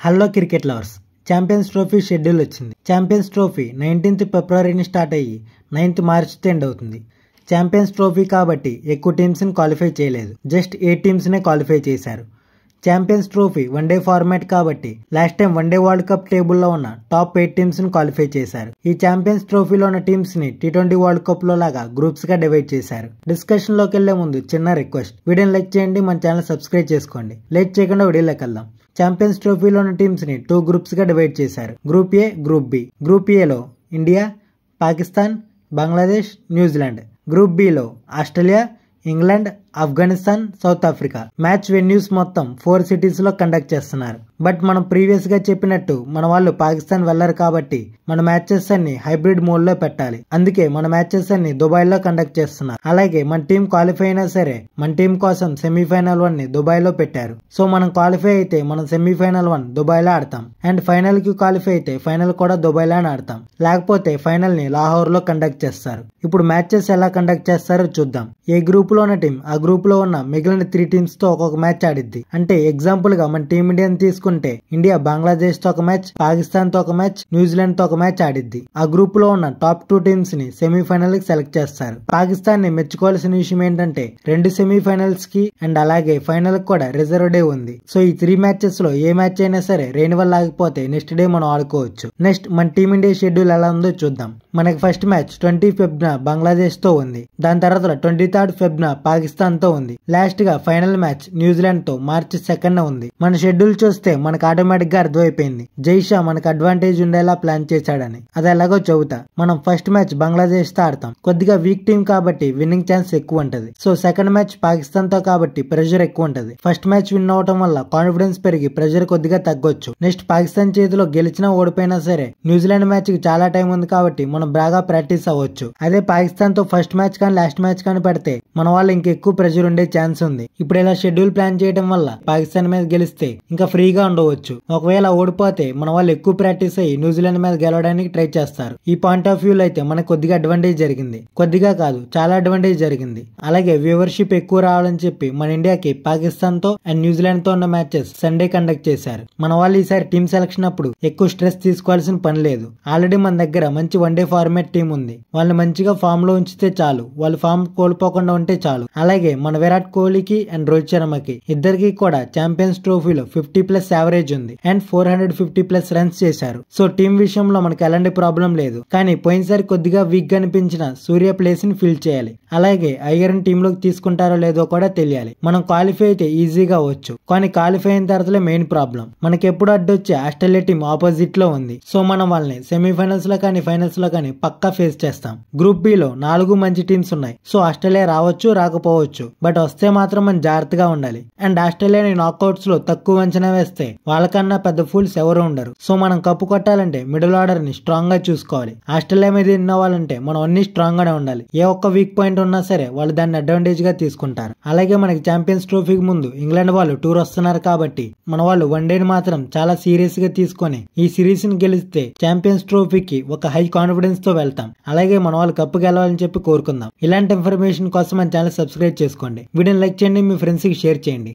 Hello cricket lovers, champions trophy schedule వచ్చింది. Champions trophy 19th ఫిబ్రవరిని start అయ్యి 9th మార్చ్తో end అవుతుంది. Champions trophy కాబట్టి ఎక్కువ టీమ్స్ని క్వాలిఫై చేయలేదు, జస్ట్ 8 టీమ్స్నే క్వాలిఫై చేశారు. ఛాంపియన్స్ ట్రోఫీ వన్డే ఫార్మాట్ కాబట్టి last time one day world cup టేబుల్లో ఉన్న టాప్ 8 టీమ్స్ని క్వాలిఫై చేశారు. ఈ ఛాంపియన్స్ ట్రోఫీలో ఉన్న టీమ్స్ని T20 వరల్డ్ కప్ లో లాగా గ్రూప్స్ గా డివైడ్ చేశారు. డిస్కషన్ లోకి వెళ్లే ముందు చిన్న రిక్వెస్ట్, వీడియోని లైక్ చేయండి, మన ఛానల్ సబ్స్క్రైబ్ చేసుకోండి. లేట్ చేయకుండా వీడియోలోకి వెళ్దాం. ఛాంపియన్స్ ట్రోఫీలో ఉన్న టీమ్స్ ని 2 గ్రూప్స్ గా డివైడ్ చేశారు. Group A, group B. Group ఏలో India, Pakistan, Bangladesh, New Zealand. Group బిలో Australia, England, Afghanistan, South Africa. Match venues మొత్తం 4 సిటీస్ లో కండక్ట్ చేస్తున్నారు. బట్ మనం ప్రీవియస్ గా చెప్పినట్టు మన వాళ్ళు పాకిస్తాన్ వెళ్లరు కాబట్టి మన మ్యాచెస్ అన్ని హైబ్రిడ్ మోడ్ లో పెట్టాలి. అందుకే మన మ్యాచెస్ అన్ని దుబాయ్ లో కండక్ట్ చేస్తున్నారు. అలాగే మన టీం క్వాలిఫై అయినా సరే మన టీం కోసం సెమీఫైనల్ 1 ని దుబాయ్ లో పెట్టారు. సో మనం క్వాలిఫై అయితే మనం సెమీఫైనల్ 1 దుబాయ్ లో ఆడతాం, అండ్ ఫైనల్ కి క్వాలిఫై అయితే ఫైనల్ కూడా దుబాయ్ లోనే ఆడతాం. లేకపోతే ఫైనల్ ని లాహోర్ లో కండక్ట్ చేస్తారు. ఇప్పుడు మ్యాచెస్ ఎలా కండక్ట్ చేస్తారో చూద్దాం. ఏ గ్రూప్ లో ఉన్న టీం ఆ గ్రూప్ లో ఉన్న మిగిలిన 3 టీమ్స్ తో ఒక్కొక్క మ్యాచ్ ఆడిద్ది. అంటే ఎగ్జాంపుల్ గా మన టీం ఇండియాని తీసుకుంటే ఇండియా బంగ్లాదేశ్ తో ఒక మ్యాచ్, పాకిస్తాన్ తో ఒక మ్యాచ్, న్యూజిలాండ్ తో ఒక మ్యాచ్ ఆడిద్ది. ఆ గ్రూప్ లో ఉన్న టాప్ 2 టీమ్స్ ని సెమీఫైనల్ కి సెలెక్ట్ చేస్తారు. పాకిస్తాన్ ని మెచ్చుకోవాల్సిన విషయం ఏంటంటే 2 సెమీఫైనల్స్ కి అండ్ అలాగే ఫైనల్ కూడా రిజర్వ్ డే ఉంది. సో ఈ 3 మ్యాచెస్ లో ఏ మ్యాచ్ అయినా సరే రెయిన్ వల్ల ఆగిపోతే నెక్స్ట్ డే మనం ఆడుకోవచ్చు. నెక్స్ట్ మన టీం ఇండియా షెడ్యూల్ ఎలా ఉందో చూద్దాం. మనకి ఫస్ట్ మ్యాచ్ 20 ఫెబ్న బంగ్లాదేశ్ తో ఉంది. దాని తర్వాత 23rd ఫెబ్న పాకిస్తాన్ తో ఉంది. లాస్ట్ గా ఫైనల్ మ్యాచ్ న్యూజిలాండ్ తో మార్చి 2nd ఉంది. మన షెడ్యూల్ చూస్తే మనకు ఆటోమేటిక్ గా అర్థమైపోయింది జైషా మనకు అడ్వాంటేజ్ ఉండేలా ప్లాన్ చేశాడని. అది ఎలాగో చెబుతా. మనం ఫస్ట్ మ్యాచ్ బంగ్లాదేశ్ తో ఆడతాం. కొద్దిగా వీక్ టీం కాబట్టి విన్నింగ్ ఛాన్స్ ఎక్కువ ఉంటది. సో సెకండ్ మ్యాచ్ పాకిస్తాన్ తో కాబట్టి ప్రెషర్ ఎక్కువ ఉంటది. ఫస్ట్ మ్యాచ్ విన్ అవడం వల్ల కాన్ఫిడెన్స్ పెరిగి ప్రెషర్ కొద్దిగా తగ్గొచ్చు. నెక్స్ట్ పాకిస్తాన్ చేతిలో గెలిచినా ఓడిపోయినా సరే న్యూజిలాండ్ మ్యాచ్ కి చాలా టైం ఉంది కాబట్టి మనం బాగా ప్రాక్టీస్ అవ్వచ్చు. అదే పాకిస్తాన్ తో ఫస్ట్ మ్యాచ్ కానీ లాస్ట్ మ్యాచ్ కానీ పెడితే మన వాళ్ళు ఇంకెక్కువ ప్రెషర్ ఉండే ఛాన్స్ ఉంది. ఇప్పుడు ఇలా షెడ్యూల్ ప్లాన్ చేయడం వల్ల పాకిస్తాన్ మీద గెలిస్తే ఇంకా ఫ్రీగా ఉండవచ్చు. ఒకవేళ ఓడిపోతే మన వాళ్ళు ఎక్కువ ప్రాక్టీస్ అయ్యి న్యూజిలాండ్ మీద గెలవడానికి ట్రై చేస్తారు. ఈ పాయింట్ ఆఫ్ వ్యూ లో అయితే మనకు కొద్దిగా అడ్వాంటేజ్ జరిగింది. కొద్దిగా కాదు, చాలా అడ్వాంటేజ్ జరిగింది. అలాగే వ్యూవర్షిప్ ఎక్కువ రావాలని చెప్పి మన ఇండియాకి పాకిస్తాన్ తో అండ్ న్యూజిలాండ్ తో ఉన్న మ్యాచెస్ సండే కండక్ట్ చేశారు. మన వాళ్ళు ఈసారి టీమ్ సెలక్షన్ అప్పుడు ఎక్కువ స్ట్రెస్ తీసుకోవాల్సిన పని లేదు. ఆల్రెడీ మన దగ్గర మంచి వన్డే ఫార్మాట్ టీం ఉంది. వాళ్ళని మంచిగా ఫామ్ లో ఉంచితే చాలు, వాళ్ళు ఫామ్ కోల్పోకుండా ఉంటే చాలు. అలాగే మన విరాట్ కోహ్లీకి అండ్ రోహిత్ శర్మకి ఇద్దరికి కూడా ఛాంపియన్స్ ట్రోఫీలో 50+ యావరేజ్ ఉంది అండ్ 450+ రన్స్ చేశారు. సో టీం విషయంలో మనకి ఎలాంటి ప్రాబ్లం లేదు. కానీ పోయినసారి కొద్దిగా వీక్ గా అనిపించిన సూర్య ప్లేస్ ని ఫిల్ చేయాలి. అలాగే అయ్యర్ టీమ్ లోకి తీసుకుంటారో లేదో కూడా తెలియాలి. మనం క్వాలిఫై అయితే ఈజీగా అవ్వచ్చు, కానీ క్వాలిఫై అయిన తర్వాత మెయిన్ ప్రాబ్లం మనకి ఎప్పుడు అడ్డొచ్చే ఆస్ట్రేలియా టీం ఆపోజిట్ లో ఉంది. సో మనం వాళ్ళని సెమీఫైనల్స్ లో కానీ ఫైనల్స్ లో కానీ పక్కా ఫేస్ చేస్తాం. గ్రూప్ బి లో 4 మంచి టీమ్స్ ఉన్నాయి. సో ఆస్ట్రేలియా రావచ్చు, రాకపోవచ్చు, బట్ వస్తే మాత్రం మనం జాగ్రత్తగా ఉండాలి. అండ్ ఆస్ట్రేలియాని నాకౌట్స్ లో తక్కువ అంచనా వేస్తే వాళ్ళకన్నా పెద్ద ఫూల్స్ ఎవరు ఉండరు. సో మనం కప్పు కొట్టాలంటే మిడిల్ ఆర్డర్ ని స్ట్రాంగ్ గా చూసుకోవాలి. ఆస్ట్రేలియా మీద విన్ అవ్వాలంటే మనం అన్ని స్ట్రాంగ్ గానే ఉండాలి. ఏ ఒక్క వీక్ పాయింట్ ఉన్నా సరే వాళ్ళు దాన్ని అడ్వాంటేజ్ గా తీసుకుంటారు. అలాగే మనకి ఛాంపియన్స్ ట్రోఫీకి ముందు ఇంగ్లాండ్ వాళ్ళు టూర్ వస్తున్నారు కాబట్టి మన వాళ్ళు వన్డేని మాత్రం చాలా సీరియస్ గా తీసుకొని ఈ సిరీస్ ని గెలిస్తే ఛాంపియన్స్ ట్రోఫీకి ఒక హై కాన్ఫిడెన్స్ తో వెళ్తాం. అలాగే మన వాళ్ళు కప్పు గెలవాలని చెప్పి కోరుకుందాం. ఇలాంటి ఇన్ఫర్మేషన్ కోసం మన ఛానల్ సబ్స్క్రైబ్ చేసుకోండి. వీడియోని లైక్ చేయండి, మీ ఫ్రెండ్స్ కి షేర్ చేయండి.